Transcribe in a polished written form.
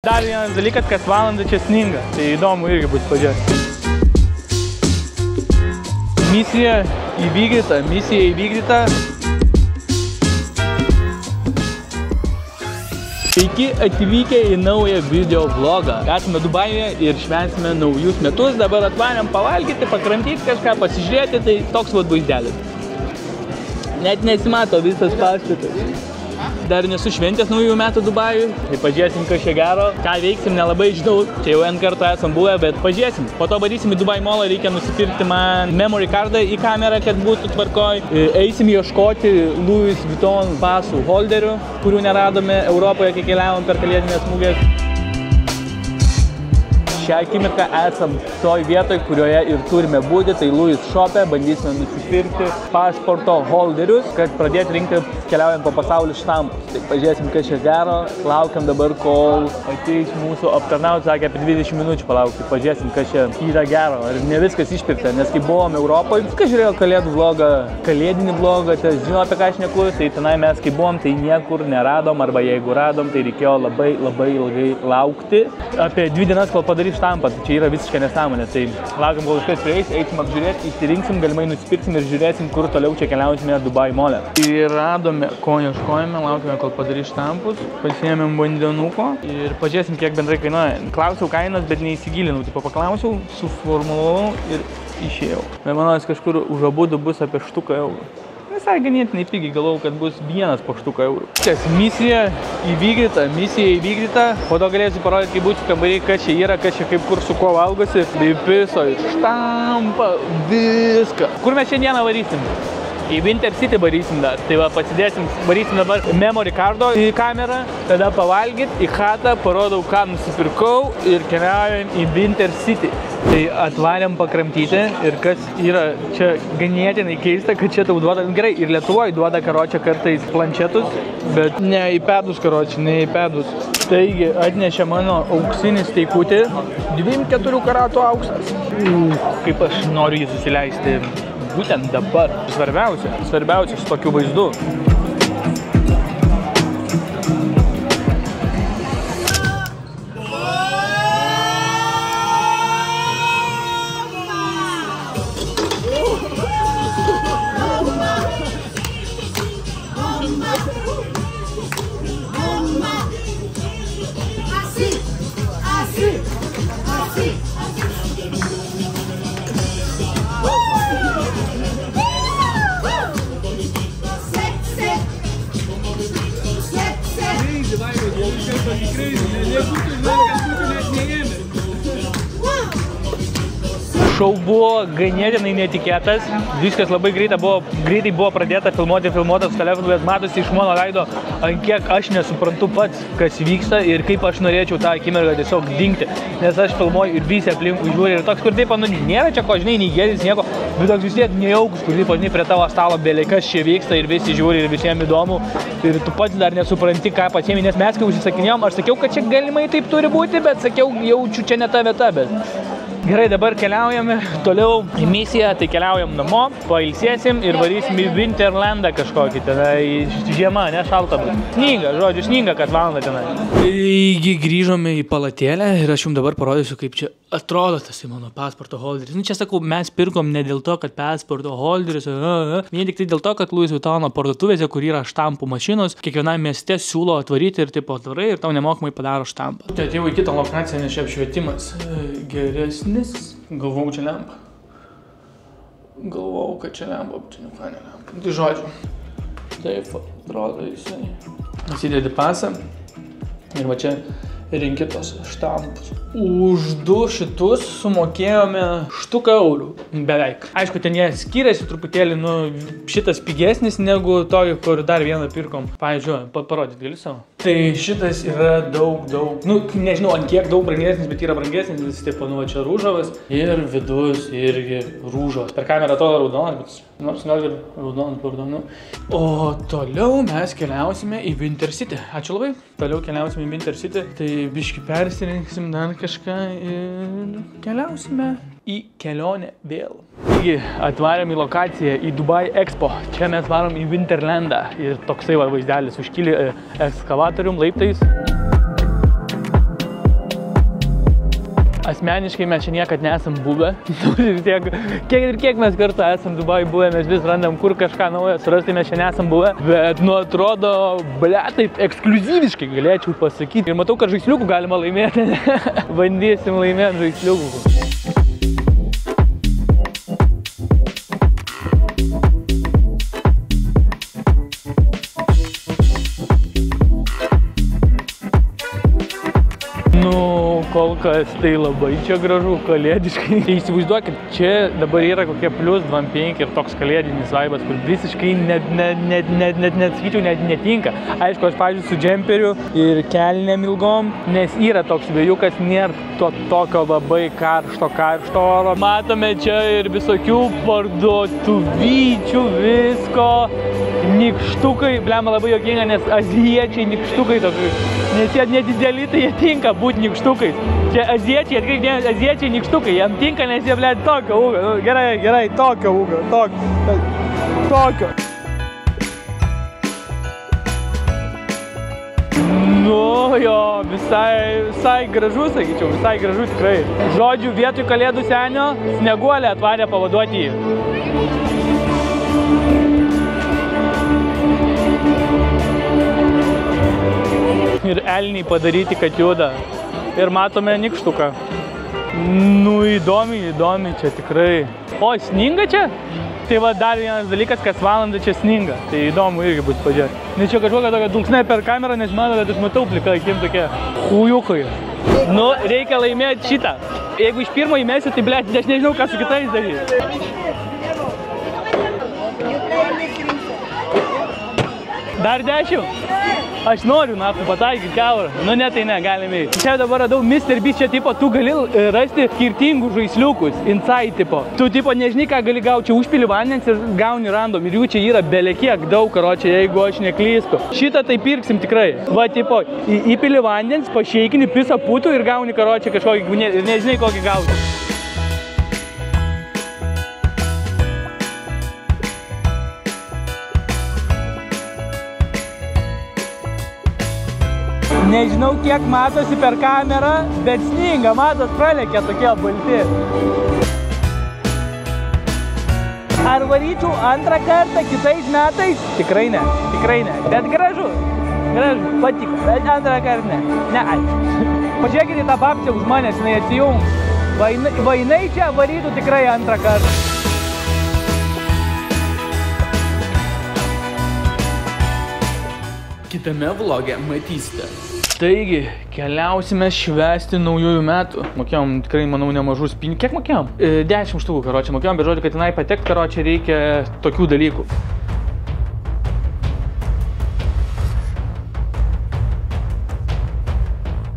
Dar vienas dalykas, kas valandą čia sninga. Tai įdomu irgi bus pažiūrėti. Misija įvykdyta. Sveiki atvykę į naują video vlogą. Esame Dubajuje ir švęsime naujus metus. Dabar atvarėm pavalgyti, pakramtyti kažką, pasižiūrėti, tai toks vat vaizdelis. Net nesimato visas pastatas. Dar nesu šventęs naujų metų Dubajui. Tai pažiūrėsim, kas čia gero. Ką veiksim, nelabai žinau. Čia jau N kartų esam buvę, bet pažiūrėsim. Po to varysim į Dubai Mallą, reikia nusipirkti man memory cardą į kamerą, kad būtų tvarkoj. Eisim ieškoti Louis Vuitton pasų holderių, kurių neradome Europoje, kai keliavom per kalėdinės mugės. Šią akimirką esam toj vietoj, kurioje ir turime būti, tai Louis Shop'e, bandysime nusipirkti pasporto holderius, kad pradėti rinkti keliaujant po pasaulį štampus. Tai pažiūrėsim, kas čia gero, laukiam dabar, kol ateis mūsų aptarnauti, sakė apie 20 minučių palaukti, pažiūrėsim, kas čia yra gero, ar ne viskas išpirkta, nes kai buvom Europoje, kas žiūrėjo kalėdų vlogą, kalėdinį vlogą, tai žino apie ką aš šneku, tai tenai mes kai buvom, tai niekur neradom, arba jeigu radom, tai reikėjo labai ilgai laukti, apie 2 dienas, kol padarys štampą, tai čia yra visiškai nesąmonė, tai laukiam, kol kažkas prieis, eisim apžiūrėti, išsirinksim, galimai nusipirksim ir žiūrėsim, kur toliau čia keliausime Dubai Mall'e. Ir radome, ko ieškojame, laukime, kol padarys štampus, pasiėmėm vandenuko ir pažiūrėsim, kiek bendrai kainuoja. Klausiau kainos, bet neįsigilinau, tipo paklausiau, suformulavau ir išėjau. Bet manau, kažkur už abudu bus apie štuką eurų. Visai ganėtinai pigiai, galvojau, kad bus vienas po štuką eurų. Misija įvykdyta, po to galėsiu parodyti, kai būsiu kambarį, kas čia yra, kas čia kaip kur su kuo valgosi. Tai viso štampa, viską. Kur mes šiandieną varysim? Į Winter City varysim dar. Tai va, varysim dabar memory cardo į kamerą, tada pavalgyt, į chatą, parodau, ką nusipirkau ir keliaujam į Winter City. Tai atvarėm pakramtyti ir kas yra čia ganėtinai keista, kad čia tau duoda, gerai, ir Lietuvoje duoda karočią kartais planšetus, bet ne iPadus karočią, ne iPadus. Taigi atnešė mano auksinį steikutį, 24 karatų auksas. Kaip aš noriu jį susileisti būtent dabar. Svarbiausia su tokiu vaizdu. Šou buvo ganėtinai netikėtas, viskas labai greitai buvo pradėta filmuotas telefonu, bet matosi iš mano veido, ant kiek aš nesuprantu pats, kas vyksta ir kaip aš norėčiau tą akimirką tiesiog dingti, nes aš filmuoju ir visi aplinkui žiūri ir toks, kur taip, nėra čia ko, žinai, nei gėris, nieko, bet toks vis tiek nejaukus, kur taip, žinai, prie tavo stalo bėlė, kas čia vyksta ir visi žiūri ir visiems įdomu ir tu pats dar nesupranti, ką pasiemi, nes mes kai užsisakinėjom, aš sakiau, kad čia galimai taip turi būti, bet sakiau, jaučiu čia ne ta vieta, bet gerai, dabar keliaujame toliau į misiją, tai keliaujam namo, pailsėsim ir varysim į Winterlandą kažkokį, tenai žiema, ne šalta bus. Sninga, kad valandą tenai. Taigi grįžome į palatėlę ir aš jums dabar parodysiu, kaip čia atrodo tas mano pasporto holderis. Nu, čia sakau, mes pirkom ne dėl to, kad pasporto holderis, vien tik tai dėl to, kad Louis Vuittono parduotuvėse, kur yra štampų mašinos, kiekvienam mieste siūlo atvaryti ir taip atvarai ir tau nemokamai padaro štampą. Tai atėjau į kitą lokaciją, nes čia apšvietimas geresnis. Galvau, čia lempa. Galvau, kad čia lempa, bet čia ne lempa. Tai žodžiu. Taip, atrodo jisai. Įsidedi pasą ir va čia rinki tos štampus. Už 2 šitus sumokėjome štuką eurų. Beveik. Aišku, ten jie skiriasi truputėlį, nu, šitas pigesnis negu toj, kur dar vieną pirkom. Pavyzdžiui, parodyti gali savo? Tai šitas yra daug, nu, nežinau, ant kiek daug brangesnis, bet yra brangesnis, jis taip, nu, čia rūžavas ir vidus irgi rūžavas. Per kamerą atrodo raudonas, bet nors gal ir raudonas. O toliau mes keliausime į Winter City. Ačiū labai. Toliau keliausime į Winter City. Tai biški persirinksim dar kažką ir keliausime į kelionę vėl. Taigi atvarėm į lokaciją į Dubai Expo. Čia mes varom į Winterlandą ir toksai vaizdelis užkyli ekskavatorium laiptais. Asmeniškai mes čia niekad nesam buvę. Kiek mes kartu esam Dubai buvę, mes vis randam kur kažką naujo surasti, mes čia nesam buvę. Bet, nu, atrodo, ble, taip ekskliuzyviškai galėčiau pasakyti. Ir matau, kad žaisliukų galima laimėti. Bandysim laimėti žaisliukų. Kol kas tai labai čia gražu, kalėdiškai. Tai įsivaizduokit, čia dabar yra kokie plius 25 ir toks kalėdinis vaibas, kur visiškai nesakyčiau, netinka. Aišku, aš, pavyzdžiui, su džemperiu ir kelnėm ilgom, nes yra toks vėjukas, nėra tokio labai karšto oro. Matome čia ir visokių parduotuvyčių, visko. Nikštukai, blema labai juokinga, nes azijiečiai nikštukai tokie, nes jie nedideli, tai jie tinka būti nikštukais. Čia azijiečiai, atkreipdėmės, azijiečiai nikštukai, jam tinka, nes jie, blėt, tokio ūgio. Gerai, tokio ūgio, tokio. Nu jo, visai gražu, sakyčiau, visai gražu tikrai. Žodžiu, vietoj kalėdų senio, Snieguolė atvarė pavaduoti jį. Ir elniai padaryti, kad juda. Ir matome nikštuką. Nu, įdomi čia tikrai. O, sninga čia? Tai va dar vienas dalykas, kas valandą čia sninga. Tai įdomu irgi bus pažiūrėti. Nes čia kažkokia tokia dulksnė per kamerą, nes mano, kad aš matau plika akim tokie hujukai. Nu, reikia laimėti šitą. Jeigu iš pirmo įmesi, tai blėt, aš nežinau, ką su kitais daryti. Dar 10? Aš noriu, nafu, pataikyti keurą. Nu, ne, tai ne, galime eiti. Čia dabar radau Mr. Beast, čia tipo, tu gali rasti skirtingus žaisliukus, inside tipo. Tu tipo, nežinai, ką gali gauti, čia užpili vandens ir gauni random. Ir jų čia yra belekiek daug, karočią, jeigu aš neklystu. Šitą tai pirksim tikrai. Va, tipo, įpili vandens, pašeikini, pisą putų ir gauni, karočią, kažkokį, nežinai, kokį gauti. Nežinau, kiek matosi per kamerą, bet sninga, matot, pralekia tokie balti. Ar varyčiau antrą kartą kitais metais? Tikrai ne, bet gražu, patiko, bet antrą kartą ne. Ne, ačiū. Pažiūrėkite tą babcią už manęs, jinai atsijung. Vainai čia varytų tikrai antrą kartą. Kitame vloge matysite. Taigi, keliausime švęsti naujųjų metų. Mokėjom tikrai, manau, nemažus pinigus. Kiek mokėjom? 10 štukų, karočią. Mokėjom, bet žodžiu, kad tenai patekti, karočią, reikia tokių dalykų.